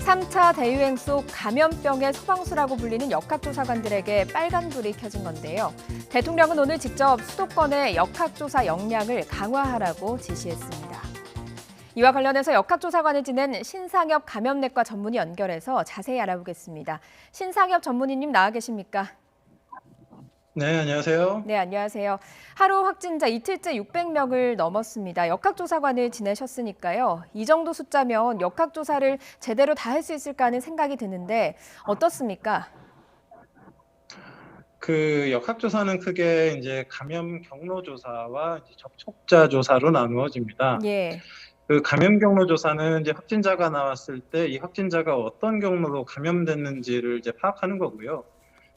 3차 대유행 속 감염병의 소방수라고 불리는 역학조사관들에게 빨간불이 켜진 건데요. 대통령은 오늘 직접 수도권의 역학조사 역량을 강화하라고 지시했습니다. 이와 관련해서 역학조사관을 지낸 신상엽 감염내과 전문의 연결해서 자세히 알아보겠습니다. 신상엽 전문의님 나와 계십니까? 네, 안녕하세요. 네, 안녕하세요. 하루 확진자 이틀째 600명을 넘었습니다. 역학조사관을 지내셨으니까요. 이 정도 숫자면 역학조사를 제대로 다 할 수 있을까 하는 생각이 드는데 어떻습니까? 그 역학조사는 크게 이제 감염 경로 조사와 이제 접촉자 조사로 나누어집니다. 예. 그 감염 경로 조사는 이제 확진자가 나왔을 때 이 확진자가 어떤 경로로 감염됐는지를 이제 파악하는 거고요.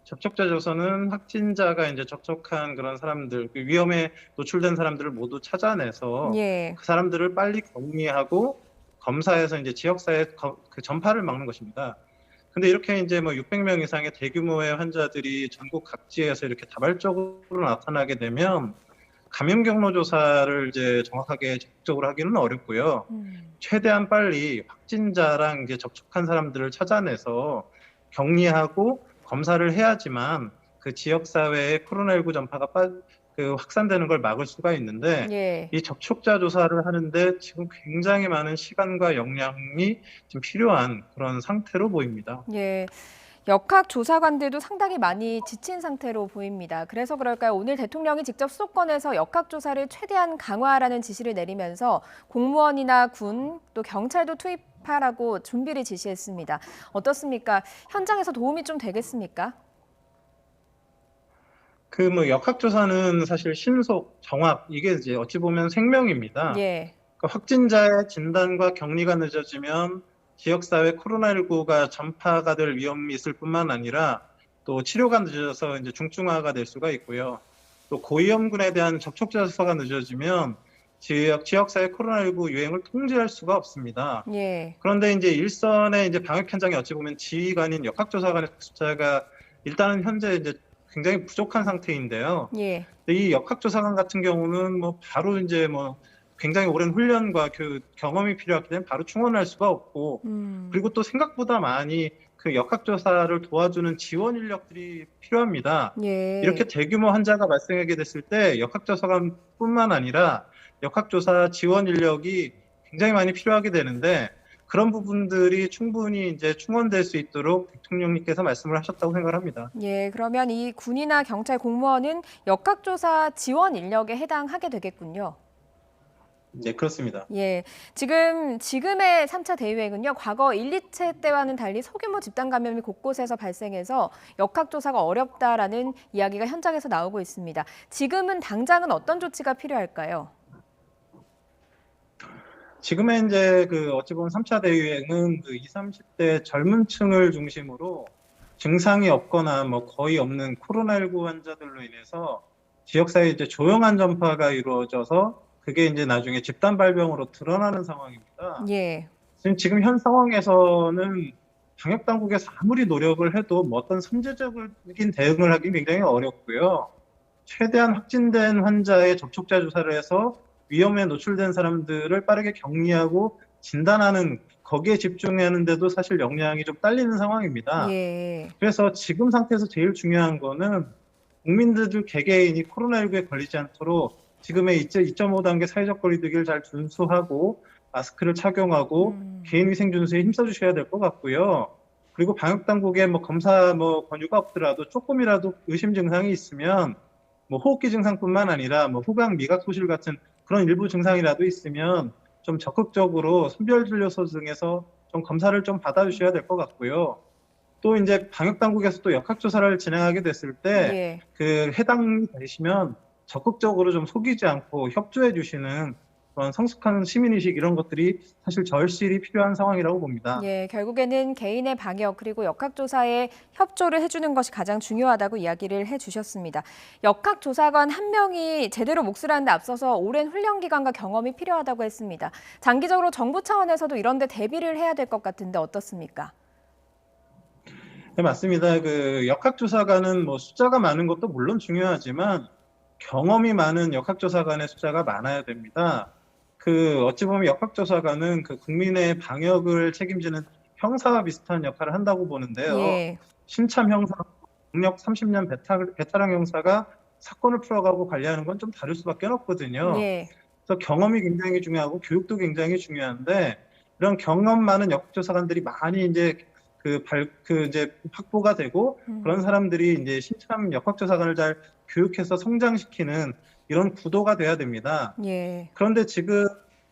접촉자 조사는 확진자가 이제 접촉한 그런 사람들, 그 위험에 노출된 사람들을 모두 찾아내서 예. 그 사람들을 빨리 격리하고 검사해서 이제 지역사회 그 전파를 막는 것입니다. 근데 이렇게 이제 뭐 600명 이상의 대규모의 환자들이 전국 각지에서 이렇게 다발적으로 나타나게 되면 감염 경로 조사를 이제 정확하게 적극적으로 하기는 어렵고요. 최대한 빨리 확진자랑 이제 접촉한 사람들을 찾아내서 격리하고 검사를 해야지만 그 지역 사회에 코로나19 전파가 확산되는 걸 막을 수가 있는데 예. 이 접촉자 조사를 하는데 지금 굉장히 많은 시간과 역량이 좀 필요한 그런 상태로 보입니다. 예. 역학조사관들도 상당히 많이 지친 상태로 보입니다. 그래서 그럴까요? 오늘 대통령이 직접 수도권에서 역학조사를 최대한 강화하라는 지시를 내리면서 공무원이나 군, 또 경찰도 투입하라고 준비를 지시했습니다. 어떻습니까? 현장에서 도움이 좀 되겠습니까? 그 뭐 역학조사는 사실 신속, 정확, 이게 이제 어찌 보면 생명입니다. 예. 그 확진자의 진단과 격리가 늦어지면 지역사회 코로나19가 전파가 될 위험이 있을 뿐만 아니라 또 치료가 늦어져서 이제 중증화가 될 수가 있고요. 또 고위험군에 대한 접촉자 수사가 늦어지면 지역사회 코로나19 유행을 통제할 수가 없습니다. 예. 그런데 이제 일선의 이제 방역 현장에 어찌 보면 지휘관인 역학조사관의 숫자가 일단은 현재 이제 굉장히 부족한 상태인데요. 예. 이 역학조사관 같은 경우는 뭐 바로 이제 뭐 굉장히 오랜 훈련과 경험이 필요하기 때문에 바로 충원할 수가 없고, 그리고 또 생각보다 많이 그 역학조사를 도와주는 지원 인력들이 필요합니다. 예. 이렇게 대규모 환자가 발생하게 됐을 때 역학조사관뿐만 아니라 역학조사 지원 인력이 굉장히 많이 필요하게 되는데 그런 부분들이 충분히 이제 충원될 수 있도록 대통령님께서 말씀을 하셨다고 생각을 합니다. 예, 그러면 이 군이나 경찰 공무원은 역학조사 지원 인력에 해당하게 되겠군요. 네, 그렇습니다. 예, 지금의 3차 대유행은요, 과거 1, 2차 때와는 달리 소규모 집단 감염이 곳곳에서 발생해서 역학조사가 어렵다라는 이야기가 현장에서 나오고 있습니다. 지금은 당장은 어떤 조치가 필요할까요? 지금의 이제 어찌 보면 3차 대유행은 20, 30대 젊은 층을 중심으로 증상이 없거나 뭐 거의 없는 코로나19 환자들로 인해서 지역사회에 이제 조용한 전파가 이루어져서 그게 이제 나중에 집단 발병으로 드러나는 상황입니다. 예. 지금 현 상황에서는 방역 당국에서 아무리 노력을 해도 뭐 어떤 선제적인 대응을 하기 굉장히 어렵고요. 최대한 확진된 환자의 접촉자 조사를 해서 위험에 노출된 사람들을 빠르게 격리하고 진단하는 거기에 집중하는데도 사실 역량이 좀 딸리는 상황입니다. 예. 그래서 지금 상태에서 제일 중요한 거는 국민들 개개인이 코로나19에 걸리지 않도록 지금의 2.5단계 사회적 거리두기를 잘 준수하고 마스크를 착용하고 개인위생 준수에 힘써주셔야 될 것 같고요. 그리고 방역당국의 뭐 검사 권유가 없더라도 조금이라도 의심 증상이 있으면 뭐 호흡기 증상뿐만 아니라 뭐 후각 미각 소실 같은 그런 일부 증상이라도 있으면 좀 적극적으로 선별진료소 등에서 좀 검사를 좀 받아주셔야 될 것 같고요. 또 이제 방역당국에서 또 역학조사를 진행하게 됐을 때 해당이 되시면 적극적으로 좀 속이지 않고 협조해 주시는 그런 성숙한 시민의식 이런 것들이 사실 절실히 필요한 상황이라고 봅니다. 예, 결국에는 개인의 방역 그리고 역학조사에 협조를 해주는 것이 가장 중요하다고 이야기를 해주셨습니다. 역학조사관 한 명이 제대로 몫을 하는 데 앞서서 오랜 훈련 기간과 경험이 필요하다고 했습니다. 장기적으로 정부 차원에서도 이런 데 대비를 해야 될 것 같은데 어떻습니까? 네, 맞습니다. 역학조사관은 뭐 숫자가 많은 것도 물론 중요하지만 경험이 많은 역학조사관의 숫자가 많아야 됩니다. 어찌 보면 역학조사관은 국민의 방역을 책임지는 형사와 비슷한 역할을 한다고 보는데요. 예. 신참 형사, 경력 30년 베테랑 형사가 사건을 풀어가고 관리하는 건 좀 다를 수밖에 없거든요. 예. 그래서 경험이 굉장히 중요하고 교육도 굉장히 중요한데 이런 경험 많은 역조사관들이 많이 이제 이제 확보가 되고 그런 사람들이 이제 신참 역학조사관을 잘 교육해서 성장시키는 이런 구도가 돼야 됩니다. 예. 그런데 지금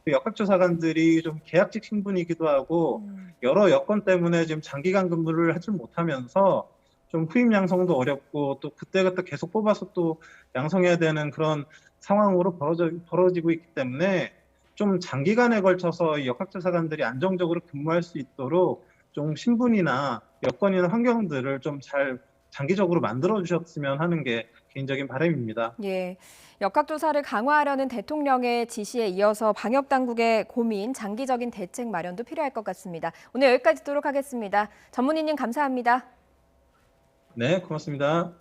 역학조사관들이 좀 계약직 신분이기도 하고 여러 여건 때문에 지금 장기간 근무를 하지 못하면서 좀 후임 양성도 어렵고 또 그때그때 계속 뽑아서 또 양성해야 되는 그런 상황으로 벌어지고 있기 때문에 좀 장기간에 걸쳐서 이 역학조사관들이 안정적으로 근무할 수 있도록 좀 신분이나 여건이나 환경들을 좀 잘 장기적으로 만들어 주셨으면 하는 게 개인적인 바람입니다. 예. 역학조사를 강화하려는 대통령의 지시에 이어서 방역당국의 고민, 장기적인 대책 마련도 필요할 것 같습니다. 오늘 여기까지 듣도록 하겠습니다. 전문의님 감사합니다. 네, 고맙습니다.